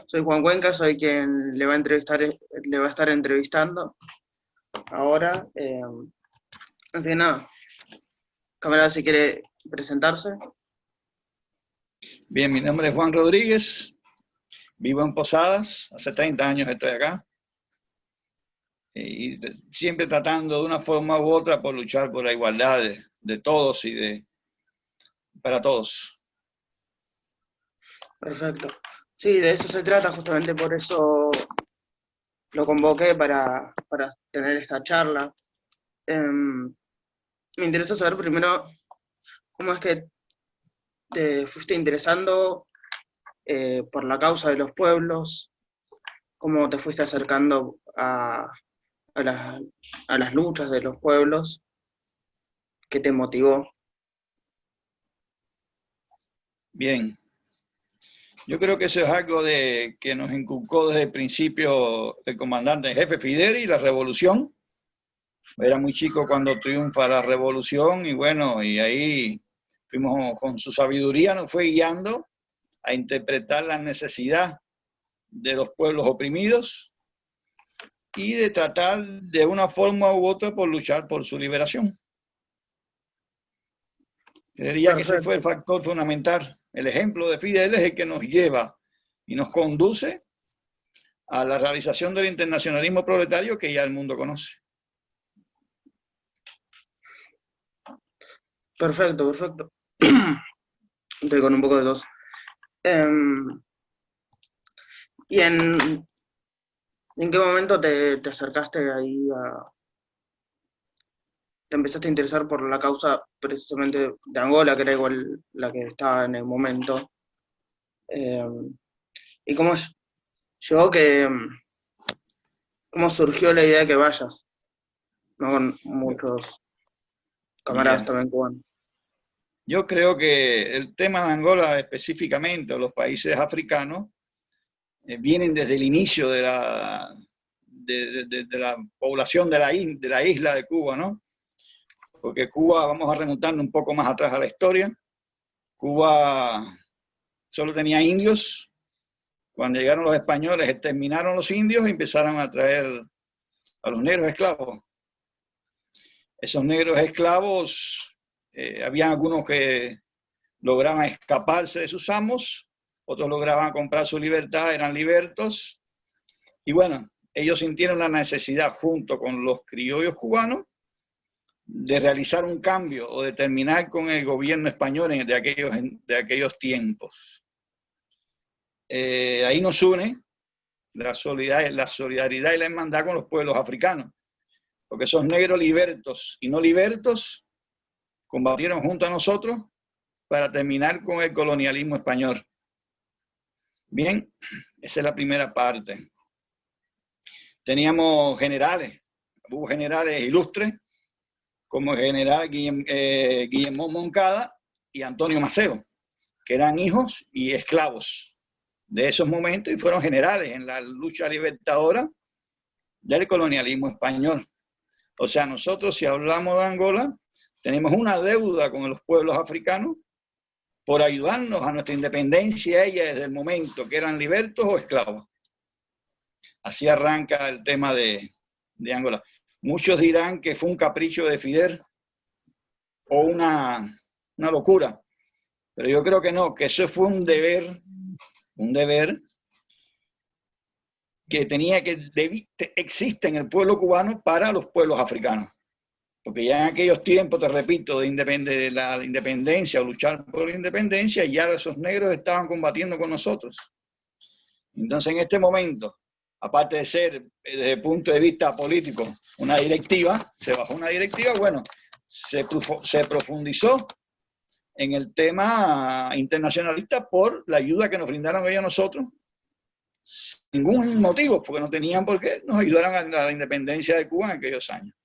Soy Juan Cuenca, soy quien le va a estar entrevistando ahora. Así que nada, camarada, si quiere presentarse. Bien, mi nombre es Juan Rodríguez, vivo en Posadas, hace 30 años estoy acá, y siempre tratando de una forma u otra por luchar por la igualdad de todos y para todos. Perfecto. Sí, de eso se trata, justamente por eso lo convoqué para tener esta charla. Me interesa saber primero cómo es que te fuiste interesando por la causa de los pueblos, cómo te fuiste acercando a las, a las luchas de los pueblos, qué te motivó. Bien, yo creo que eso es algo que nos inculcó desde el principio el comandante en jefe Fidel y la revolución. Era muy chico cuando triunfa la revolución y bueno, y ahí fuimos con su sabiduría, nos fue guiando a interpretar la necesidad de los pueblos oprimidos y de tratar de una forma u otra por luchar por su liberación. Diría que ese fue el Perfecto, factor fundamental. El ejemplo de Fidel es el que nos lleva y nos conduce a la realización del internacionalismo proletario que ya el mundo conoce. perfecto, perfecto. Estoy con un poco de tos. ¿Y en qué momento te acercaste ahí te empezaste a interesar por la causa precisamente de Angola, que era igual la que estaba en el momento? ¿Y cómo llegó cómo surgió la idea de que vayas? ¿No? Con muchos camaradas Bien. también cubanos. Yo creo que el tema de Angola específicamente, o los países africanos, vienen desde el inicio de la población de la isla de Cuba, ¿no? Porque Cuba, vamos a remontarnos un poco más atrás a la historia, Cuba solo tenía indios. Cuando llegaron los españoles, exterminaron los indios y empezaron a traer a los negros esclavos. Esos negros esclavos, había algunos que lograban escaparse de sus amos, otros lograban comprar su libertad, eran libertos, y bueno, ellos sintieron la necesidad, junto con los criollos cubanos, de realizar un cambio o de terminar con el gobierno español de aquellos tiempos. Ahí nos une la solidaridad y la hermandad con los pueblos africanos, porque esos negros libertos y no libertos combatieron junto a nosotros para terminar con el colonialismo español. Bien, esa es la primera parte. Teníamos generales, hubo generales ilustres, como el general Guillermo Moncada y Antonio Maceo, que eran hijos y esclavos de esos momentos y fueron generales en la lucha libertadora del colonialismo español. O sea, nosotros, si hablamos de Angola, tenemos una deuda con los pueblos africanos por ayudarnos a nuestra independencia ella desde el momento que eran libertos o esclavos. Así arranca el tema de Angola. Muchos dirán que fue un capricho de Fidel o una locura, pero yo creo que no, que eso fue un deber que existe en el pueblo cubano para los pueblos africanos. Porque ya en aquellos tiempos, te repito, de la independencia o luchar por la independencia, ya esos negros estaban combatiendo con nosotros. Entonces, en este momento, aparte de ser, desde el punto de vista político, una directiva, se bajó una directiva, bueno, se profundizó en el tema internacionalista por la ayuda que nos brindaron ellos a nosotros, sin ningún motivo, porque no tenían por qué nos ayudaran a la independencia de Cuba en aquellos años,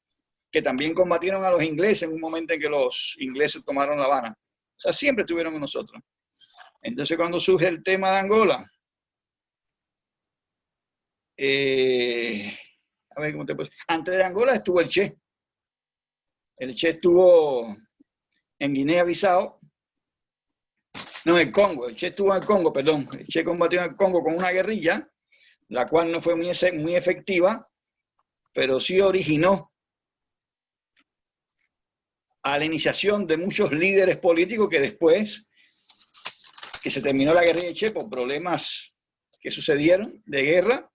que también combatieron a los ingleses en un momento en que los ingleses tomaron La Habana. O sea, siempre estuvieron con nosotros. Entonces, cuando surge el tema de Angola, a ver, ¿cómo te puedo decir? Antes de Angola estuvo el Che. El Che estuvo en Guinea-Bissau No, en el Congo. El Che estuvo en el Congo, perdón. El Che combatió en el Congo con una guerrilla, la cual no fue muy efectiva, pero sí originó a la iniciación de muchos líderes políticos que después que se terminó la guerrilla de Che por problemas que sucedieron de guerra,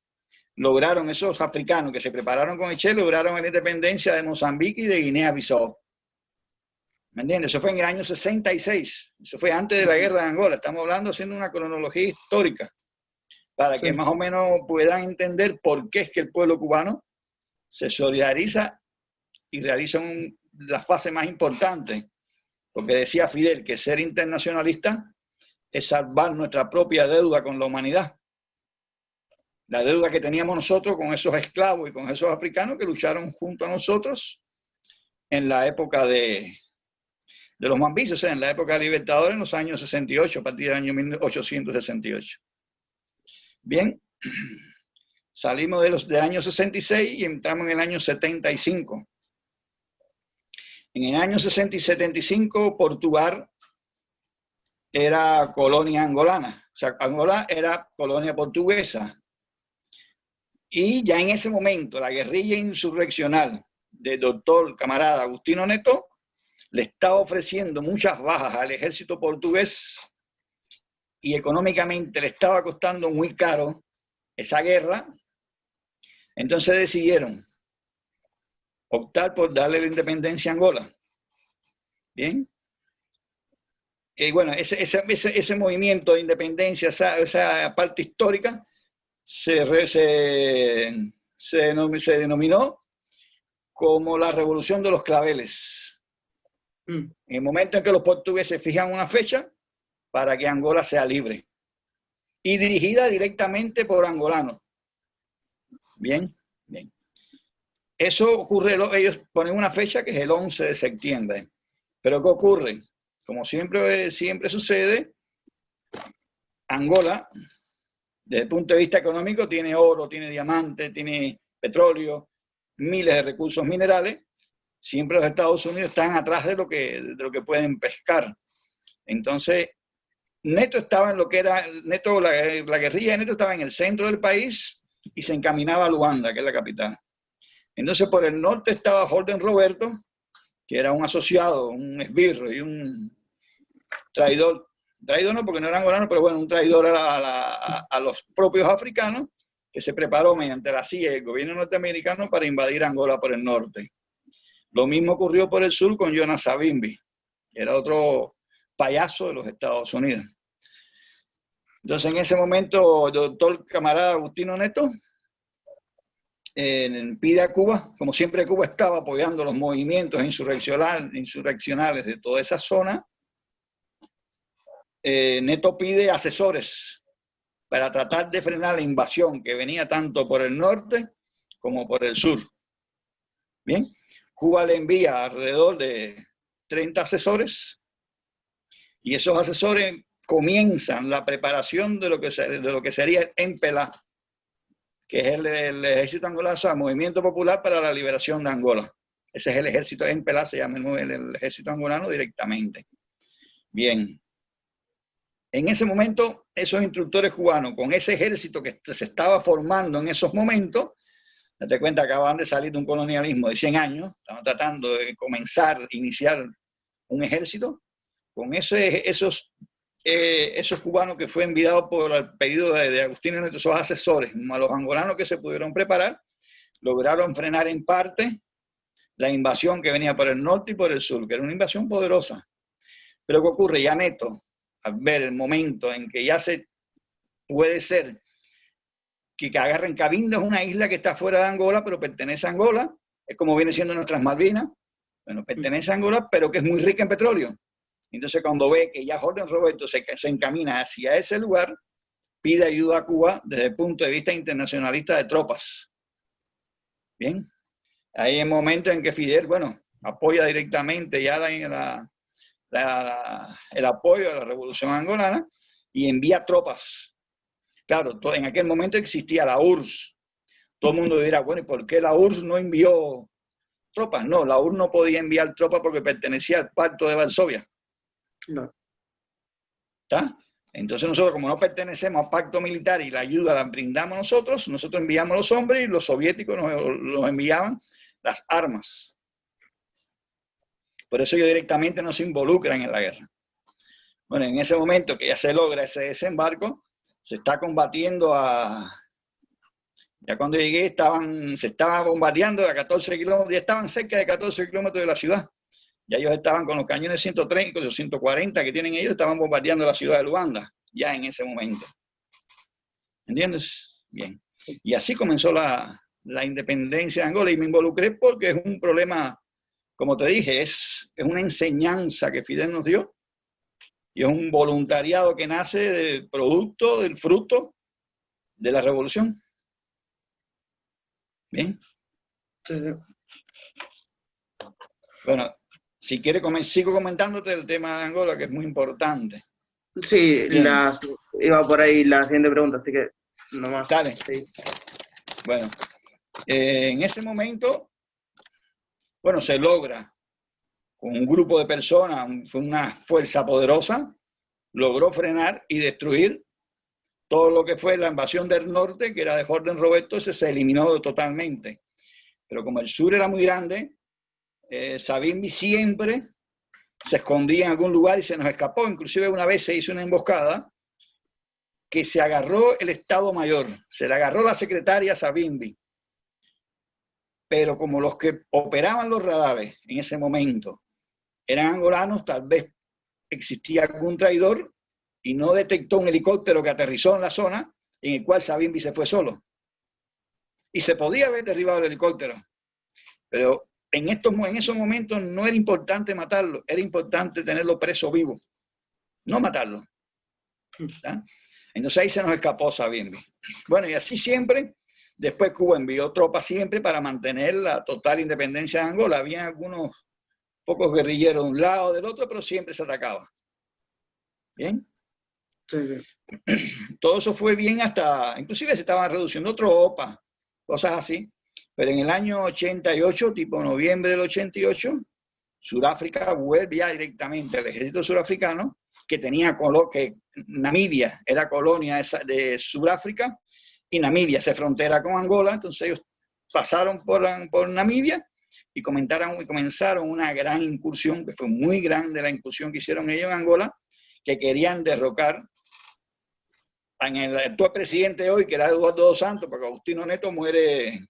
lograron esos africanos que se prepararon con el Che, lograron la independencia de Mozambique y de Guinea-Bissau. ¿Me entiendes? Eso fue en el año 66. Eso fue antes de la guerra de Angola. Estamos hablando haciendo una cronología histórica para que más o menos puedan entender por qué es que el pueblo cubano se solidariza y realiza la fase más importante. Porque decía Fidel que ser internacionalista es salvar nuestra propia deuda con la humanidad. La deuda que teníamos nosotros con esos esclavos y con esos africanos que lucharon junto a nosotros en la época de los mambis, o sea, en la época de Libertadores, en los años 68, a partir del año 1868. Bien, salimos del año 66 y entramos en el año 75. En el año 60 y 75, Portugal era colonia angolana, o sea, Angola era colonia portuguesa. Y ya en ese momento, la guerrilla insurreccional del doctor camarada Agustino Neto le estaba ofreciendo muchas bajas al ejército portugués y económicamente le estaba costando muy caro esa guerra. Entonces decidieron optar por darle la independencia a Angola. Bien. Bueno, ese movimiento de independencia, esa parte histórica, se denominó como la Revolución de los Claveles. En el momento en que los portugueses fijan una fecha para que Angola sea libre y dirigida directamente por angolanos. Bien, bien. Eso ocurre, ellos ponen una fecha que es el 11 de septiembre. Pero ¿qué ocurre? Como siempre sucede, Angola, desde el punto de vista económico, tiene oro, tiene diamante, tiene petróleo, miles de recursos minerales. Siempre los Estados Unidos están atrás de lo que pueden pescar. Entonces, Neto estaba en lo que era, la guerrilla de Neto estaba en el centro del país y se encaminaba a Luanda, que es la capital. Entonces, por el norte estaba Holden Roberto, que era un asociado, un esbirro y un traidor no porque no era angolano, pero bueno, un traidor a los propios africanos, que se preparó mediante la CIA y el gobierno norteamericano para invadir Angola por el norte. Lo mismo ocurrió por el sur con Jonas Savimbi, que era otro payaso de los Estados Unidos. Entonces, en ese momento, el doctor camarada Agustino Neto pide a Cuba, como siempre Cuba estaba apoyando los movimientos insurreccionales de toda esa zona, Neto pide asesores para tratar de frenar la invasión que venía tanto por el norte como por el sur. Bien, Cuba le envía alrededor de 30 asesores y esos asesores comienzan la preparación de lo que sería el MPLA, que es el ejército angolano, o sea, Movimiento Popular para la Liberación de Angola. Ese es el ejército, MPLA se llama el ejército angolano directamente. Bien. En ese momento, esos instructores cubanos, con ese ejército que se estaba formando en esos momentos, date cuenta, acababan de salir de un colonialismo de 100 años, estaban tratando de iniciar un ejército, con esos cubanos que fue enviado por el pedido de Agustino Neto, esos asesores, a los angolanos que se pudieron preparar, lograron frenar en parte la invasión que venía por el norte y por el sur, que era una invasión poderosa. Pero ¿qué ocurre? Ya Neto, al ver el momento en que ya puede ser que agarren Cabinda, es una isla que está fuera de Angola, pero pertenece a Angola, es como viene siendo nuestras Malvinas, bueno, pertenece a Angola, pero que es muy rica en petróleo. Entonces, cuando ve que ya Holden Roberto se encamina hacia ese lugar, pide ayuda a Cuba desde el punto de vista internacionalista de tropas. Bien, ahí es el momento en que Fidel, bueno, apoya directamente ya el apoyo a la revolución angolana y envía tropas. Claro, en aquel momento existía la URSS. Todo el mundo dirá, bueno, ¿y por qué la URSS no envió tropas? No, la URSS no podía enviar tropas porque pertenecía al Pacto de Varsovia. No. ¿Está? Entonces nosotros, como no pertenecemos al pacto militar y la ayuda la brindamos nosotros enviamos los hombres y los soviéticos nos enviaban las armas. Por eso ellos directamente no se involucran en la guerra. Bueno, en ese momento que ya se logra ese desembarco, se está combatiendo ya cuando llegué se estaba bombardeando a 14 kilómetros, ya estaban cerca de 14 kilómetros de la ciudad. Ya ellos estaban con los cañones 130, los 140 que tienen ellos, estaban bombardeando la ciudad de Luanda, ya en ese momento. ¿Entiendes? Bien. Y así comenzó la independencia de Angola y me involucré porque es un problema, como te dije, es una enseñanza que Fidel nos dio y es un voluntariado que nace del producto, del fruto de la revolución. Bien. Sí. Bueno, si quieres, sigo comentándote el tema de Angola, que es muy importante. Sí, Bien. iba por ahí la siguiente pregunta, así que nomás. Dale. Sí. Bueno, en ese momento, bueno, se logra con un grupo de personas, fue una fuerza poderosa, logró frenar y destruir todo lo que fue la invasión del norte, que era de Jordan Roberto, ese se eliminó totalmente. Pero como el sur era muy grande, Savimbi siempre se escondía en algún lugar y se nos escapó. Inclusive una vez se hizo una emboscada que se agarró el Estado Mayor, se le agarró la secretaria Savimbi. Pero como los que operaban los radares en ese momento eran angolanos, tal vez existía algún traidor y no detectó un helicóptero que aterrizó en la zona en el cual Savimbi se fue solo. Y se podía haber derribado el helicóptero, pero en esos momentos no era importante matarlo, era importante tenerlo preso vivo, no matarlo. ¿Está? Entonces ahí se nos escapó Savimbi. Bueno, y así siempre. Después Cuba envió tropas siempre para mantener la total independencia de Angola. Había algunos pocos guerrilleros de un lado o del otro, pero siempre se atacaba. ¿Bien? Sí, sí. Todo eso fue bien hasta, inclusive se estaban reduciendo tropas, cosas así. Pero en el año 88, tipo noviembre del 88, Sudáfrica vuelve ya directamente al ejército surafricano, que tenía que Namibia era colonia de Sudáfrica, y Namibia se frontera con Angola, entonces ellos pasaron por Namibia y comenzaron una gran incursión, que fue muy grande la incursión que hicieron ellos en Angola, que querían derrocar en el actual presidente hoy, que era Eduardo dos Santos, porque Agustino Neto muere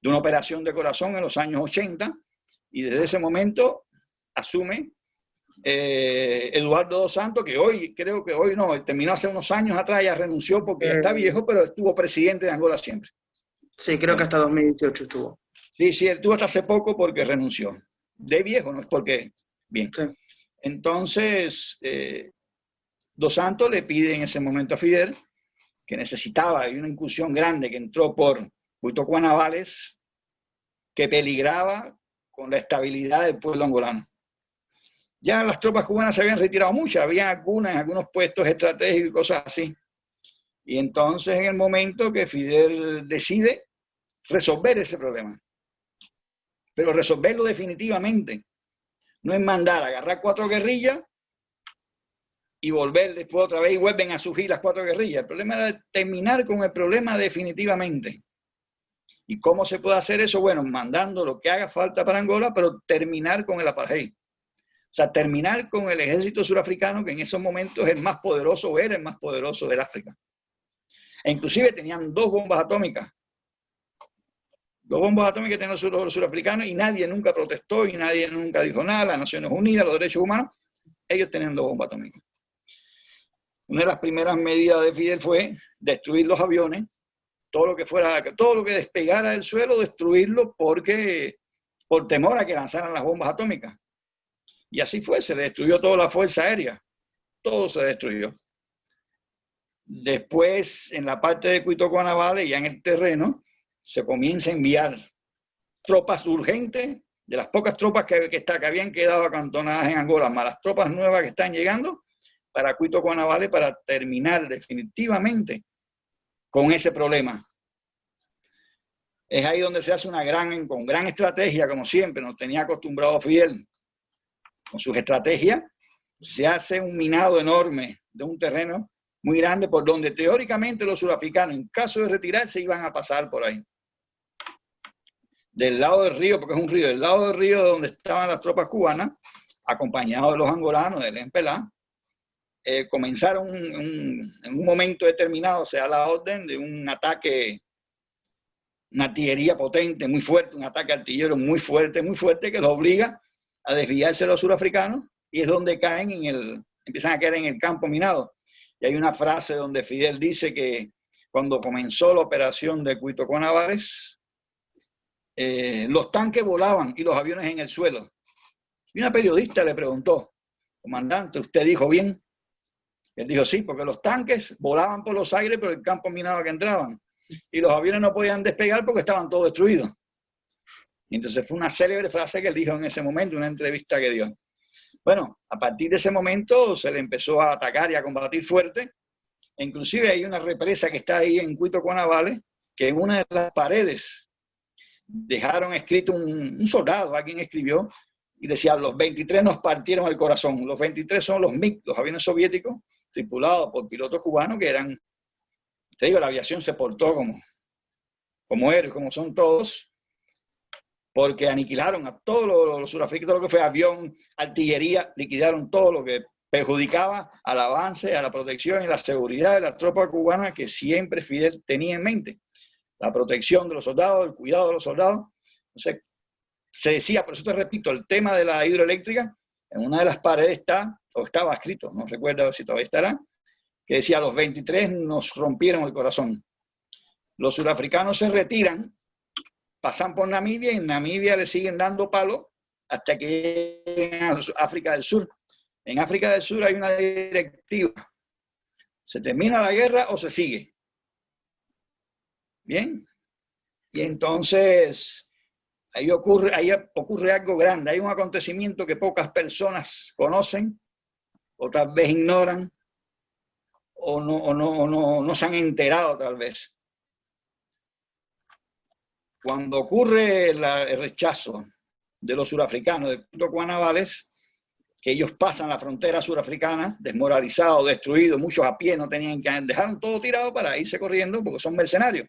de una operación de corazón en los años 80, y desde ese momento asume Eduardo dos Santos, que hoy, creo que hoy no, terminó hace unos años atrás, ya renunció porque ya está viejo, pero estuvo presidente de Angola siempre. Sí, creo que hasta 2018 estuvo. Sí, sí, él estuvo hasta hace poco porque renunció. De viejo, no es porque... Bien. Sí. Entonces, dos Santos le pide en ese momento a Fidel que necesitaba una incursión grande que entró por Cuitocuanavales, que peligraba con la estabilidad del pueblo angolano. Ya las tropas cubanas se habían retirado muchas, había algunas en algunos puestos estratégicos y cosas así. Y entonces en el momento que Fidel decide resolver ese problema, pero resolverlo definitivamente, no es mandar a agarrar 4 guerrillas y volver después otra vez y vuelven a surgir las 4 guerrillas. El problema era terminar con el problema definitivamente. ¿Y cómo se puede hacer eso? Bueno, mandando lo que haga falta para Angola, pero terminar con el apartheid. O sea, terminar con el ejército surafricano, que en esos momentos es el más poderoso, era el más poderoso del África. E inclusive tenían 2 bombas atómicas. 2 bombas atómicas tenían los surafricanos y nadie nunca protestó y nadie nunca dijo nada. Las Naciones Unidas, los derechos humanos, ellos tenían 2 bombas atómicas. Una de las primeras medidas de Fidel fue destruir los aviones, todo lo que despegara del suelo, destruirlo por temor a que lanzaran las bombas atómicas. Y así fue, se destruyó toda la fuerza aérea, todo se destruyó. Después, en la parte de Cuitocuanavales, ya en el terreno, se comienza a enviar tropas urgentes, de las pocas tropas que habían quedado acantonadas en Angola, más las tropas nuevas que están llegando, para Cuitocuanavales, para terminar definitivamente con ese problema. Es ahí donde se hace con gran estrategia, como siempre, nos tenía acostumbrado Fidel, con sus estrategias, se hace un minado enorme de un terreno muy grande por donde teóricamente los surafricanos, en caso de retirarse, iban a pasar por ahí. Del lado del río, porque es un río, del lado del río donde estaban las tropas cubanas, acompañados de los angolanos, del MPLA, comenzaron en un momento determinado, se da la orden de un ataque, una artillería potente, muy fuerte, un ataque artillero muy fuerte, que los obliga a desviarse de los surafricanos, y es donde caen empiezan a caer en el campo minado. Y hay una frase donde Fidel dice que cuando comenzó la operación de Cuito Cuanavares, los tanques volaban y los aviones en el suelo. Y una periodista le preguntó, comandante, ¿usted dijo bien? Él dijo, sí, porque los tanques volaban por los aires por el campo minado que entraban. Y los aviones no podían despegar porque estaban todos destruidos. Y entonces fue una célebre frase que él dijo en ese momento, una entrevista que dio. Bueno, a partir de ese momento se le empezó a atacar y a combatir fuerte. E inclusive hay una represa que está ahí en Cuito Cuanavales, que en una de las paredes dejaron escrito un soldado, alguien escribió, y decía, los 23 nos partieron el corazón. Los 23 son los MiG, los aviones soviéticos, tripulados por pilotos cubanos que eran, te digo, la aviación se portó como héroes, como son todos, porque aniquilaron a todos los surafricanos, todo lo que fue avión, artillería, liquidaron todo lo que perjudicaba al avance, a la protección y la seguridad de la tropa cubana que siempre Fidel tenía en mente. La protección de los soldados, el cuidado de los soldados. Entonces, se decía, por eso te repito, el tema de la hidroeléctrica, en una de las paredes está, o estaba escrito, no recuerdo si todavía estará, que decía, los 23 nos rompieron el corazón. Los surafricanos se retiran, pasan por Namibia, y en Namibia le siguen dando palo hasta que lleguen a África del Sur. En África del Sur hay una directiva. ¿Se termina la guerra o se sigue? Bien. Y entonces ahí ocurre algo grande. Hay un acontecimiento que pocas personas conocen o tal vez ignoran o no se han enterado tal vez. Cuando ocurre el rechazo de los surafricanos de Cuito Cuanavares, que ellos pasan la frontera surafricana, desmoralizados, destruidos, muchos a pie, no tenían que dejaron todo tirado para irse corriendo porque son mercenarios.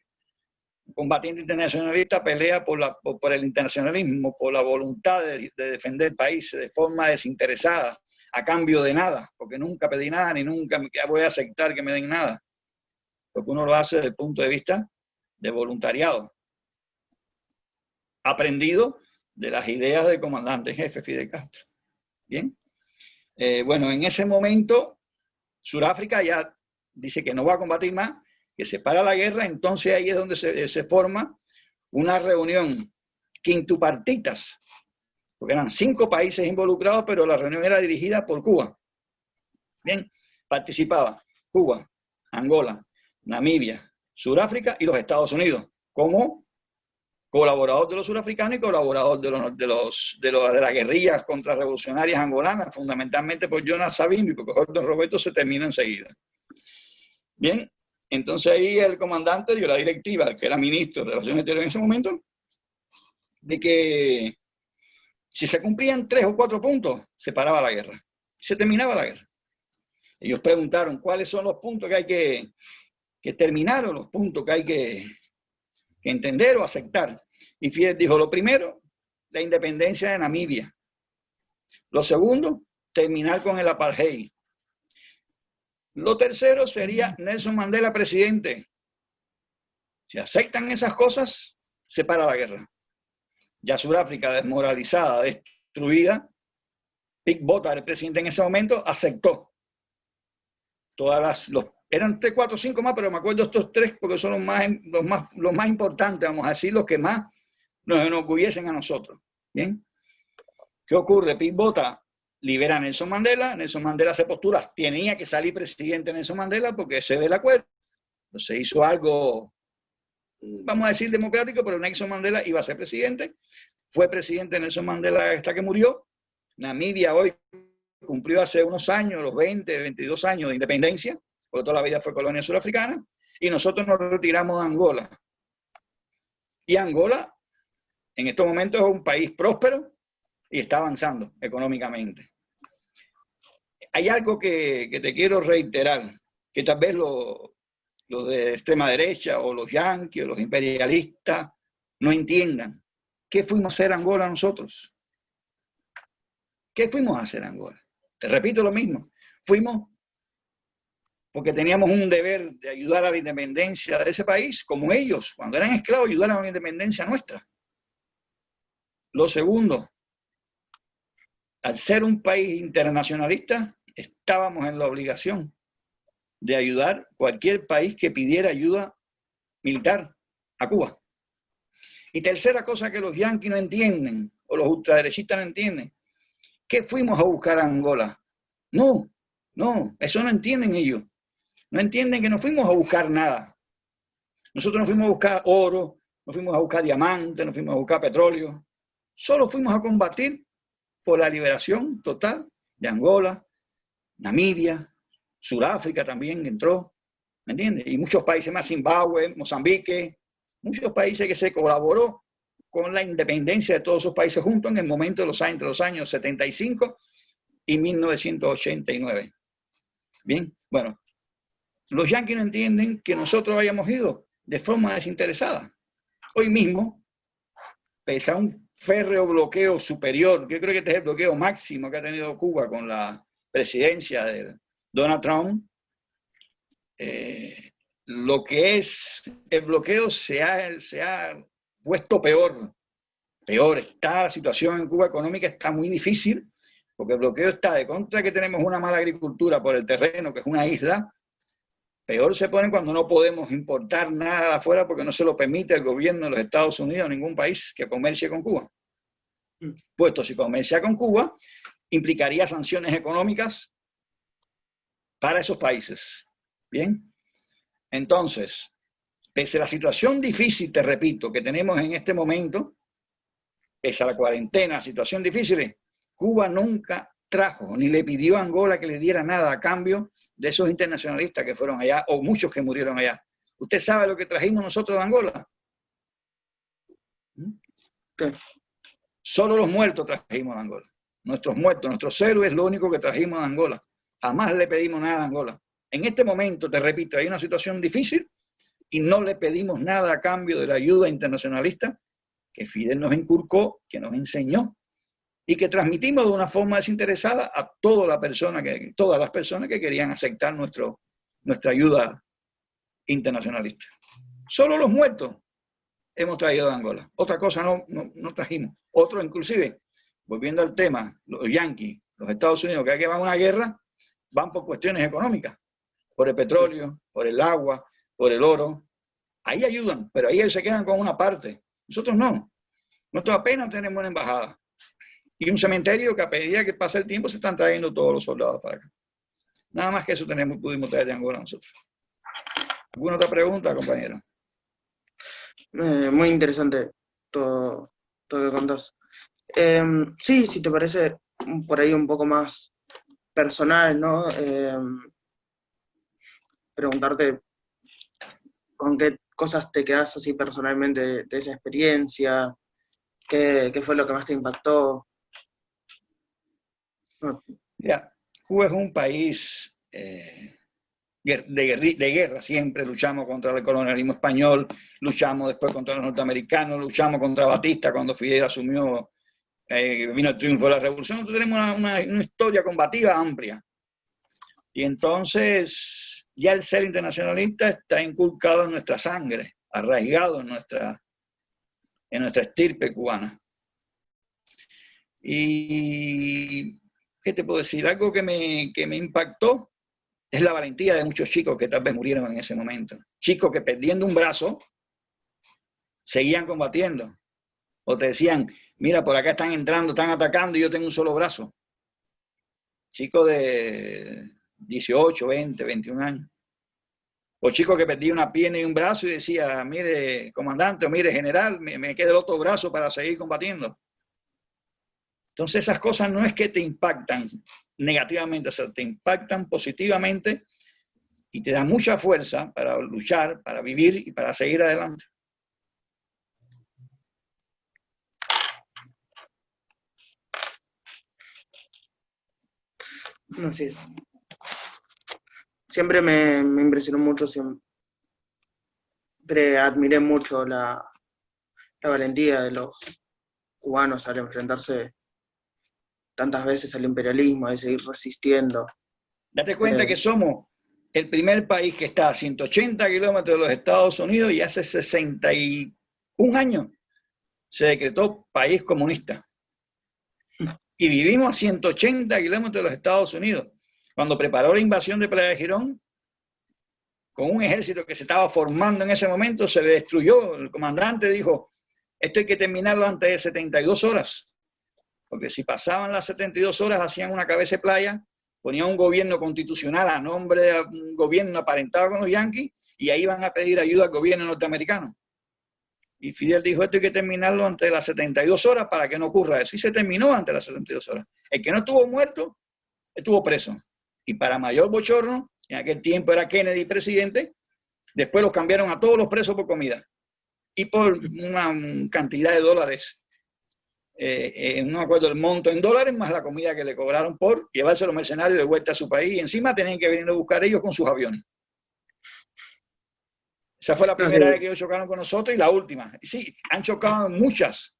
Un combatiente internacionalista pelea por el internacionalismo, por la voluntad de defender países de forma desinteresada, a cambio de nada, porque nunca pedí nada ni nunca voy a aceptar que me den nada, porque uno lo hace desde el punto de vista de voluntariado, aprendido de las ideas del comandante en jefe Fidel Castro. Bien. Bueno, en ese momento, Sudáfrica ya dice que no va a combatir más, que se para la guerra, entonces ahí es donde se forma una reunión quintupartitas, porque eran 5 países involucrados, pero la reunión era dirigida por Cuba. Bien, participaba Cuba, Angola, Namibia, Sudáfrica y los Estados Unidos, como colaborador de los surafricanos y colaborador de las guerrillas contrarrevolucionarias angolanas, fundamentalmente por Jonas Savimbi, porque Jorge Roberto se termina enseguida. Bien, entonces ahí el comandante dio la directiva, que era ministro de Relaciones Exteriores en ese momento, de que si se cumplían 3 o 4 puntos, se paraba la guerra, se terminaba la guerra. Ellos preguntaron cuáles son los puntos que hay que terminar o los puntos que hay que entender o aceptar. Y Fidel dijo, lo primero, la independencia de Namibia. Lo segundo, terminar con el apartheid. Lo tercero sería Nelson Mandela presidente. Si aceptan esas cosas, se para la guerra. Ya Sudáfrica, desmoralizada, destruida, Pik Botha, el presidente en ese momento, aceptó. Eran 3, 4, 5 más, pero me acuerdo estos 3 porque son los más importantes, vamos a decir, los que más nos enorgullecen a nosotros. ¿Bien? ¿Qué ocurre? Pik Botha libera a Nelson Mandela se postula, tenía que salir presidente Nelson Mandela porque se ve el acuerdo. Entonces hizo algo, vamos a decir, democrático, pero Nelson Mandela iba a ser presidente. Fue presidente Nelson Mandela hasta que murió. Namibia hoy cumplió hace unos años, los 20, 22 años de independencia, porque toda la vida fue colonia surafricana, y nosotros nos retiramos de Angola. Y Angola, en estos momentos, es un país próspero y está avanzando económicamente. hay algo que te quiero reiterar, que tal vez los de extrema derecha o los yanquis o los imperialistas no entiendan. ¿Qué fuimos a hacer Angola nosotros? ¿Qué fuimos a hacer Angola? Te repito lo mismo. Fuimos porque teníamos un deber de ayudar a la independencia de ese país, como ellos, cuando eran esclavos, ayudaron a la independencia nuestra. Lo segundo, al ser un país internacionalista, estábamos en la obligación de ayudar cualquier país que pidiera ayuda militar a Cuba. Y tercera cosa que los yanquis no entienden, o los ultraderechistas no entienden, ¿qué fuimos a buscar a Angola? No, eso no entienden ellos. No entienden que no fuimos a buscar nada. Nosotros no fuimos a buscar oro, no fuimos a buscar diamantes, no fuimos a buscar petróleo. Solo fuimos a combatir por la liberación total de Angola, Namibia, Sudáfrica también entró, ¿me entiendes? Y muchos países más, Zimbabue, Mozambique, muchos países que se colaboró con la independencia de todos esos países juntos en el momento de entre los años 75 y 1989. Bien, bueno, los yanquis no entienden que nosotros hayamos ido de forma desinteresada. Hoy mismo, pese a un férreo bloqueo superior, yo creo que este es el bloqueo máximo que ha tenido Cuba con la presidencia de Donald Trump, lo que es el bloqueo se ha puesto peor. Está la situación en Cuba económica, está muy difícil, porque el bloqueo está de contra que tenemos una mala agricultura por el terreno, que es una isla. Peor se pone cuando no podemos importar nada de afuera porque no se lo permite el gobierno de los Estados Unidos a ningún país que comercie con Cuba. Puesto si comercia con Cuba, implicaría sanciones económicas para esos países. Bien, entonces, pese a la situación difícil, te repito, que tenemos en este momento, pese a la cuarentena, situación difícil, Cuba nunca trajo ni le pidió a Angola que le diera nada a cambio de esos internacionalistas que fueron allá, o muchos que murieron allá. ¿Usted sabe lo que trajimos nosotros de Angola? ¿Qué? Solo los muertos trajimos de Angola. Nuestros muertos, nuestros héroes, es lo único que trajimos de Angola. Jamás le pedimos nada a Angola. En este momento, te repito, hay una situación difícil y no le pedimos nada a cambio de la ayuda internacionalista que Fidel nos inculcó, que nos enseñó y que transmitimos de una forma desinteresada a todas las personas que querían aceptar nuestra ayuda internacionalista. Solo los muertos hemos traído de Angola. Otra cosa no trajimos. Otro, inclusive, volviendo al tema, los yanquis, los Estados Unidos, que van a una guerra, van por cuestiones económicas, por el petróleo, por el agua, por el oro. Ahí ayudan, pero ahí se quedan con una parte. Nosotros no. Nosotros apenas tenemos una embajada y un cementerio que a medida que pasa el tiempo se están trayendo todos los soldados para acá. Nada más que eso pudimos traer de Angola nosotros. ¿Alguna otra pregunta, compañero? Muy interesante todo lo que contás. Sí, si te parece por ahí un poco más personal, ¿no? Preguntarte con qué cosas te quedás así personalmente de esa experiencia, qué fue lo que más te impactó. Mira, Cuba es un país de guerra, siempre luchamos contra el colonialismo español, luchamos después contra los norteamericanos, luchamos contra Batista cuando Fidel asumió, vino el triunfo de la revolución. Nosotros tenemos una historia combativa amplia. Y entonces ya el ser internacionalista está inculcado en nuestra sangre, arraigado en nuestra estirpe cubana. Y ¿qué te puedo decir? Algo que me impactó es la valentía de muchos chicos que tal vez murieron en ese momento. Chicos que perdiendo un brazo seguían combatiendo. O te decían, mira, por acá están entrando, están atacando y yo tengo un solo brazo. Chicos de 18, 20, 21 años. O chicos que perdí una pierna y un brazo y decía, mire, comandante, o mire, general, me queda el otro brazo para seguir combatiendo. Entonces esas cosas no es que te impactan negativamente, o sea, te impactan positivamente y te dan mucha fuerza para luchar, para vivir y para seguir adelante. Así es. Siempre me impresionó mucho, siempre admiré mucho la valentía de los cubanos al enfrentarse tantas veces al imperialismo y seguir resistiendo. Date cuenta que somos el primer país que está a 180 kilómetros de los Estados Unidos y hace 61 años se decretó país comunista. Y vivimos a 180 kilómetros de los Estados Unidos. Cuando preparó la invasión de Playa Girón, con un ejército que se estaba formando en ese momento, se le destruyó. El comandante dijo, esto hay que terminarlo antes de 72 horas. Porque si pasaban las 72 horas, hacían una cabeza de playa, ponían un gobierno constitucional a nombre de un gobierno aparentado con los yanquis, y ahí van a pedir ayuda al gobierno norteamericano. Y Fidel dijo, esto hay que terminarlo antes de las 72 horas para que no ocurra eso. Y se terminó antes de las 72 horas. El que no estuvo muerto, estuvo preso. Y para mayor bochorno, en aquel tiempo era Kennedy presidente, después los cambiaron a todos los presos por comida. Y por una cantidad de dólares. No me acuerdo el monto en dólares, más la comida que le cobraron por llevarse a los mercenarios de vuelta a su país. Y encima tenían que venir a buscar ellos con sus aviones. Esa fue la primera vez que ellos chocaron con nosotros y la última. Y sí, han chocado en muchas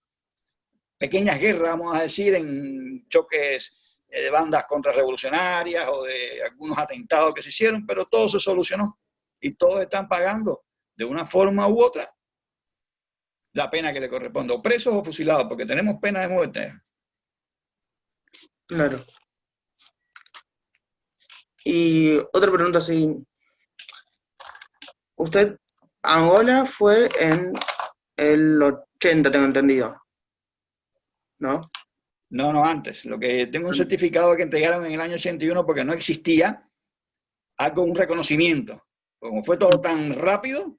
pequeñas guerras, vamos a decir, en choques de bandas contrarrevolucionarias o de algunos atentados que se hicieron, pero todo se solucionó y todos están pagando de una forma u otra la pena que le corresponde, o presos o fusilados, porque tenemos pena de muerte. Claro. Y otra pregunta, sí. Usted, Angola fue en el 80, tengo entendido, ¿no? No, antes. Lo que tengo un certificado que entregaron en el año 81 porque no existía algo, un reconocimiento. Como fue todo tan rápido,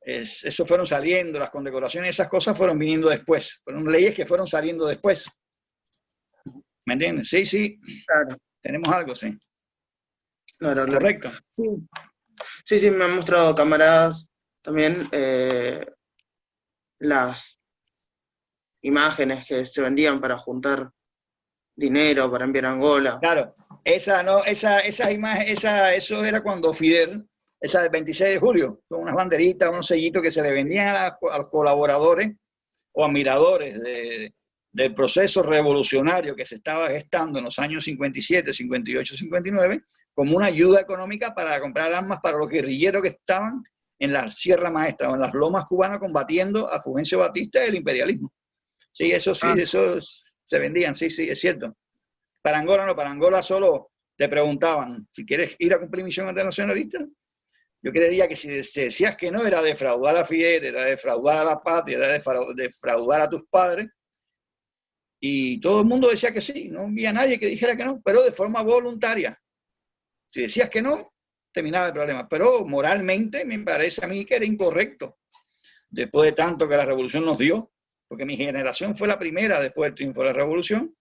eso fueron saliendo, las condecoraciones, esas cosas fueron viniendo después. Fueron leyes que fueron saliendo después. ¿Me entiendes? Sí, sí. Claro. Tenemos algo, sí. Claro, correcto. Sí, me han mostrado camaradas también las imágenes que se vendían para juntar dinero para enviar a Angola. Claro, esa imagen, eso era cuando Fidel, esa del 26 de julio, con unas banderitas, unos sellitos que se le vendían a los colaboradores o admiradores del proceso revolucionario que se estaba gestando en los años 57, 58, 59, como una ayuda económica para comprar armas para los guerrilleros que estaban en la Sierra Maestra o en las lomas cubanas combatiendo a Fulgencio Batista y el imperialismo. Sí, eso se vendían, sí, es cierto. Para Angola no, para Angola solo te preguntaban, si quieres ir a cumplir misión internacionalista. Yo creería que si decías que no, era defraudar a Fidel, era defraudar a la patria, era defraudar a tus padres. Y todo el mundo decía que sí, no había nadie que dijera que no, pero de forma voluntaria. Si decías que no, terminaba el problema. Pero moralmente me parece a mí que era incorrecto. Después de tanto que la revolución nos dio, porque mi generación fue la primera después del triunfo de la revolución,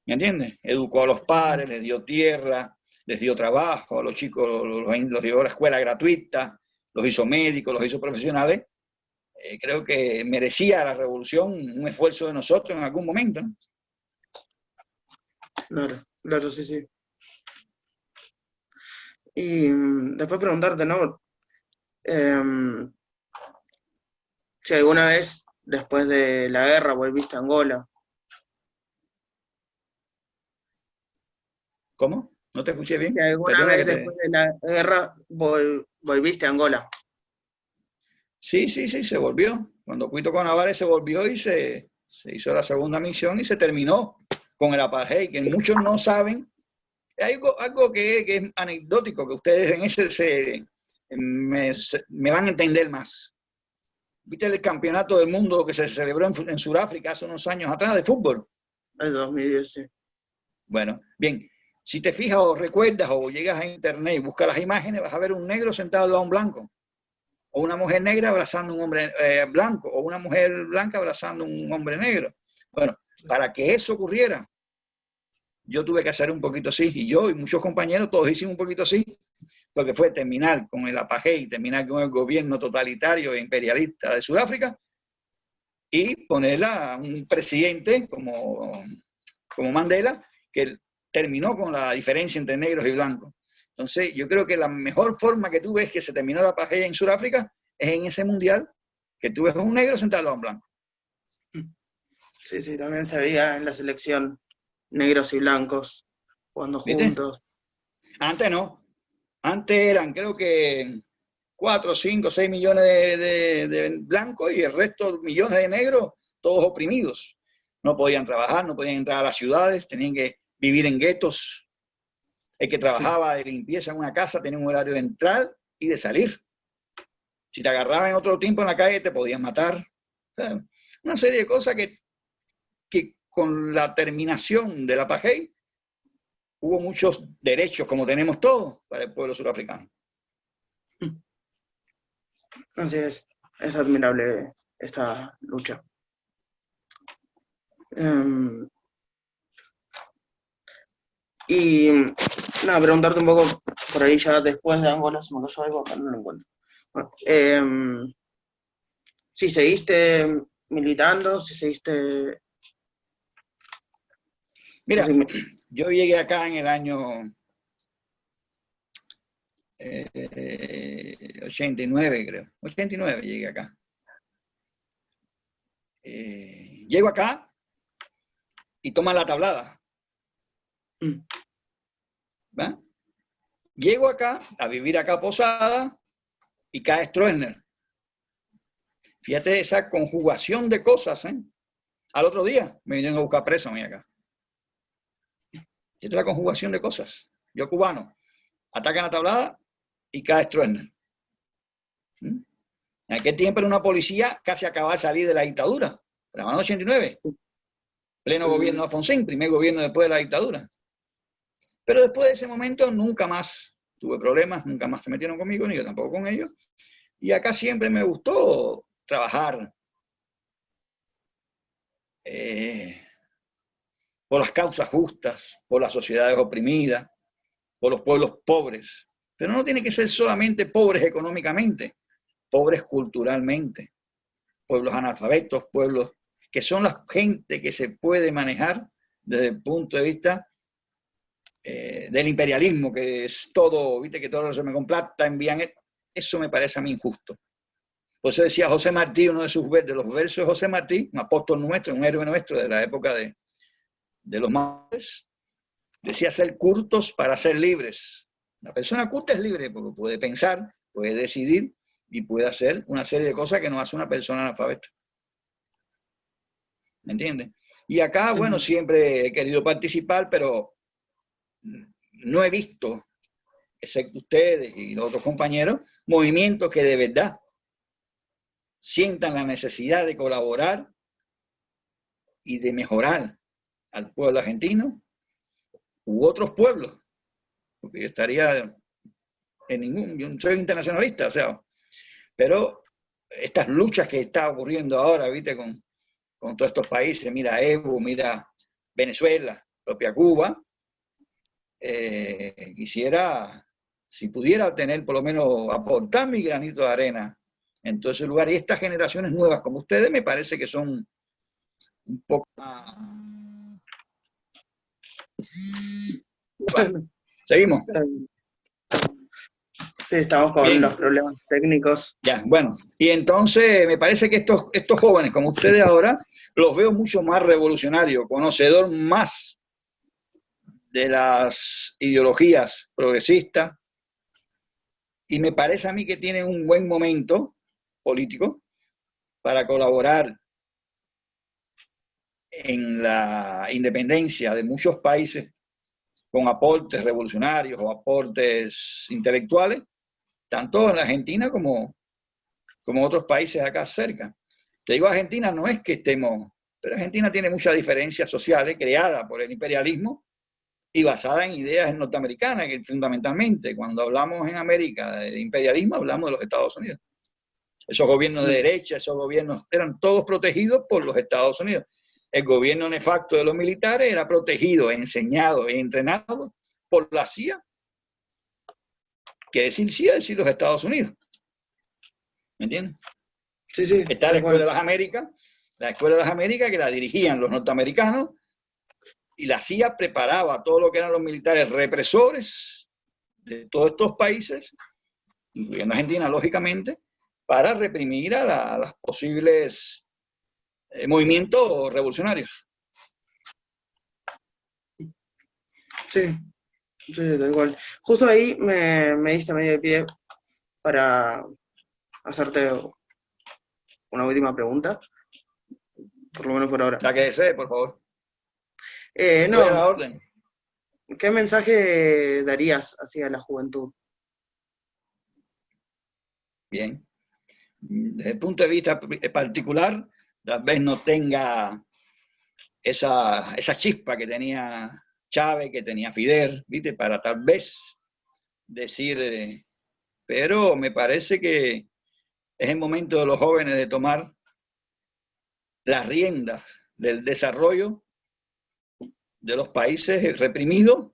¿me entiendes? Educó a los padres, les dio tierra, les dio trabajo, a los chicos los llevó a la escuela gratuita, los hizo médicos, los hizo profesionales. Creo que merecía la revolución un esfuerzo de nosotros en algún momento, ¿no? Claro, sí. Y después preguntarte, ¿no? Si alguna vez después de la guerra volviste a Angola. ¿Cómo? ¿No te escuché bien? Si alguna vez después de la guerra volviste a Angola. Sí, se volvió. Cuando Cuito Canavales se volvió y se hizo la segunda misión y se terminó con el apartheid, que muchos no saben. Hay algo que es anecdótico, que ustedes en ese me van a entender más. ¿Viste el campeonato del mundo que se celebró en Sudáfrica hace unos años atrás de fútbol? El 2010, sí. Bueno, bien. Si te fijas o recuerdas o llegas a internet y buscas las imágenes, vas a ver un negro sentado al lado de un blanco. O una mujer negra abrazando a un hombre blanco. O una mujer blanca abrazando a un hombre negro. Bueno, para que eso ocurriera, yo tuve que hacer un poquito así. Y yo y muchos compañeros, todos hicimos un poquito así. Porque fue terminar con el apartheid, terminar con el gobierno totalitario e imperialista de Sudáfrica y ponerla a un presidente como Mandela, que terminó con la diferencia entre negros y blancos. Entonces, yo creo que la mejor forma que tú ves que se terminó la apartheid en Sudáfrica es en ese mundial, que tú ves a un negro sentado a un blanco. Sí, sí, también se veía en la selección negros y blancos jugando ¿Viste? juntos. Antes no. Antes eran, creo que 4, 5, 6 millones de blancos y el resto millones de negros, todos oprimidos. No podían trabajar, no podían entrar a las ciudades, tenían que vivir en guetos. El que trabajaba de limpieza en una casa tenía un horario de entrar y de salir. Si te agarraban en otro tiempo en la calle, te podían matar. O sea, una serie de cosas que con la terminación de la apartheid hubo muchos derechos, como tenemos todos, para el pueblo surafricano. Así es admirable esta lucha. Y nada, preguntarte un poco por ahí ya después de Angola, se me cayó algo, acá no lo encuentro. Bueno, si seguiste militando, si seguiste... Mira, si me- yo llegué acá en el año 89, creo. 89 llegué acá. Llego acá y toman la tablada. ¿Va? Llego acá a vivir acá a Posada y cae Stroessner. Fíjate esa conjugación de cosas, ¿eh? Al otro día me vinieron a buscar preso a mí acá. Esta es la conjugación de cosas. Yo cubano, atacan la tablada y cae Stroessner. En aquel tiempo era una policía casi acababa de salir de la dictadura, la mano 89. Pleno gobierno de Alfonsín, primer gobierno después de la dictadura. Pero después de ese momento nunca más tuve problemas, nunca más se metieron conmigo, ni yo tampoco con ellos. Y acá siempre me gustó trabajar por las causas justas, por las sociedades oprimidas, por los pueblos pobres. Pero no tiene que ser solamente pobres económicamente, pobres culturalmente, pueblos analfabetos, pueblos que son la gente que se puede manejar desde el punto de vista del imperialismo, que es todo, viste que todo se me con plata, envían, eso me parece a mí injusto. Por eso decía José Martí, uno de los versos de José Martí, un apóstol nuestro, un héroe nuestro de la época de los mares, decía ser cultos para ser libres. La persona culta es libre porque puede pensar, puede decidir y puede hacer una serie de cosas que no hace una persona analfabeta. ¿Me entiendes? Y acá, bueno, siempre he querido participar, pero no he visto, excepto ustedes y los otros compañeros, movimientos que de verdad sientan la necesidad de colaborar y de mejorar al pueblo argentino u otros pueblos, porque yo estaría en ningún, yo no soy internacionalista, o sea, pero estas luchas que está ocurriendo ahora, viste, con todos estos países, mira Evo, mira Venezuela, propia Cuba, quisiera, si pudiera tener por lo menos, aportar mi granito de arena en todo ese lugar. Y estas generaciones nuevas como ustedes me parece que son un poco más... Bueno, seguimos. Sí, estamos con Bien. los problemas técnicos. Ya, bueno, y entonces me parece que estos jóvenes como ustedes ahora, los veo mucho más revolucionarios, conocedor más de las ideologías progresistas, y me parece a mí que tienen un buen momento político para colaborar en la independencia de muchos países con aportes revolucionarios o aportes intelectuales, tanto en la Argentina como otros países acá cerca. Te digo Argentina, no es que estemos, pero Argentina tiene muchas diferencias sociales creadas por el imperialismo y basada en ideas norteamericanas, que fundamentalmente cuando hablamos en América de imperialismo hablamos de los Estados Unidos. Esos gobiernos de derecha, esos gobiernos eran todos protegidos por los Estados Unidos. El gobierno nefasto de los militares era protegido, enseñado y entrenado por la CIA. ¿Qué decir CIA? Decir los Estados Unidos. ¿Me entiendes? Sí, sí. Está la Escuela de las Américas que la dirigían los norteamericanos y la CIA preparaba a todo lo que eran los militares represores de todos estos países, incluyendo Argentina, lógicamente, para reprimir a los posibles movimientos revolucionarios. Sí, sí, da igual. Justo ahí me diste medio de pie para hacerte una última pregunta, por lo menos por ahora. La que desee, por favor. Estoy a la No, orden. ¿qué mensaje darías hacia la juventud? Bien. Desde el punto de vista particular, tal vez no tenga esa chispa que tenía Chávez, que tenía Fidel, ¿viste? Para tal vez decir, pero me parece que es el momento de los jóvenes de tomar las riendas del desarrollo de los países reprimidos,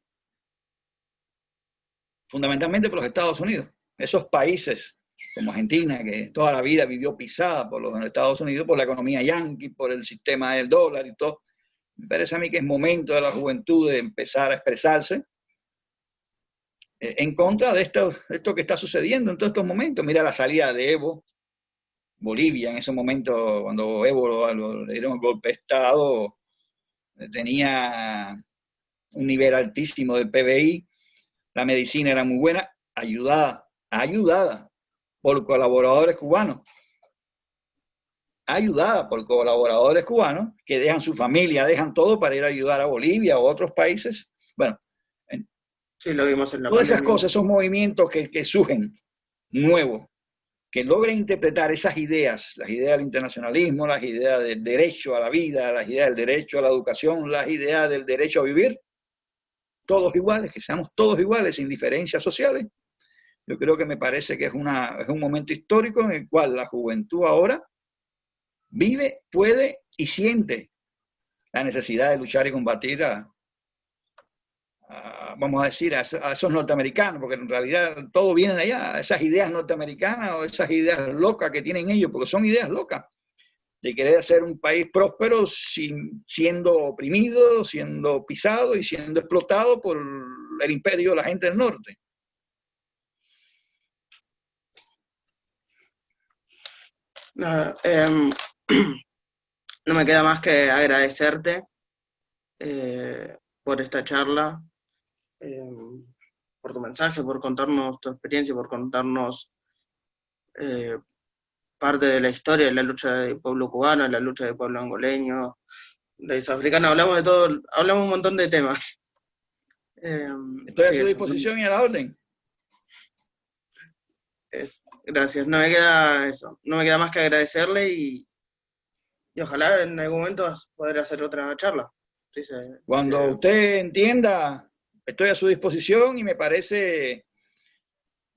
fundamentalmente por los Estados Unidos. Esos países como Argentina, que toda la vida vivió pisada por los Estados Unidos, por la economía yanqui, por el sistema del dólar y todo. Me parece a mí que es momento de la juventud de empezar a expresarse en contra de esto que está sucediendo en todos estos momentos. Mira la salida de Evo, Bolivia en ese momento, cuando Evo le dieron el golpe de Estado, tenía un nivel altísimo del PBI, la medicina era muy buena, ayudada por colaboradores cubanos, que dejan su familia, dejan todo para ir a ayudar a Bolivia o a otros países. Bueno, Sí, lo vimos en la todas esas pandemia. cosas, esos movimientos que surgen nuevos, que logren interpretar esas ideas, las ideas del internacionalismo, las ideas del derecho a la vida, las ideas del derecho a la educación, las ideas del derecho a vivir, todos iguales, que seamos todos iguales, sin diferencias sociales. Yo creo que me parece que es un momento histórico en el cual la juventud ahora vive, puede y siente la necesidad de luchar y combatir vamos a decir, a esos norteamericanos, porque en realidad todo viene de allá, esas ideas norteamericanas o esas ideas locas que tienen ellos, porque son ideas locas, de querer hacer un país próspero siendo oprimido, siendo pisado y siendo explotado por el imperio de la gente del norte. Nada, no me queda más que agradecerte por esta charla, por tu mensaje, por contarnos tu experiencia, por contarnos parte de la historia de la lucha del pueblo cubano, de la lucha del pueblo angoleño, de sudafricano. Hablamos de todo, hablamos un montón de temas. Estoy a Sí, su eso, disposición y a la orden. gracias. No me queda más que agradecerle y ojalá en algún momento poder hacer otra charla. Cuando usted entienda, estoy a su disposición y me parece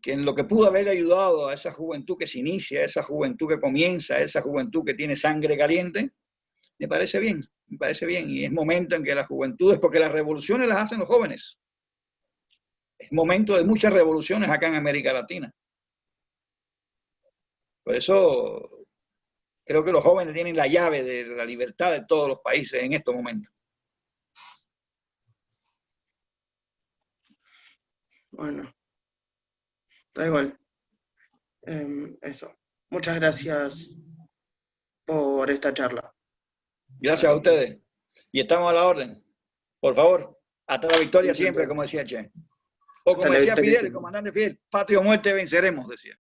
que en lo que pudo haber ayudado a esa juventud que se inicia, a esa juventud que comienza, a esa juventud que tiene sangre caliente, me parece bien. Y es momento en que las juventudes, porque las revoluciones las hacen los jóvenes. Es momento de muchas revoluciones acá en América Latina. Por eso creo que los jóvenes tienen la llave de la libertad de todos los países en estos momentos. Bueno, da igual. Eso. Muchas gracias por esta charla. Gracias a ustedes. Y estamos a la orden. Por favor, hasta la victoria siempre, como decía Che. O como decía Fidel, el comandante Fidel, patria o muerte venceremos, decía.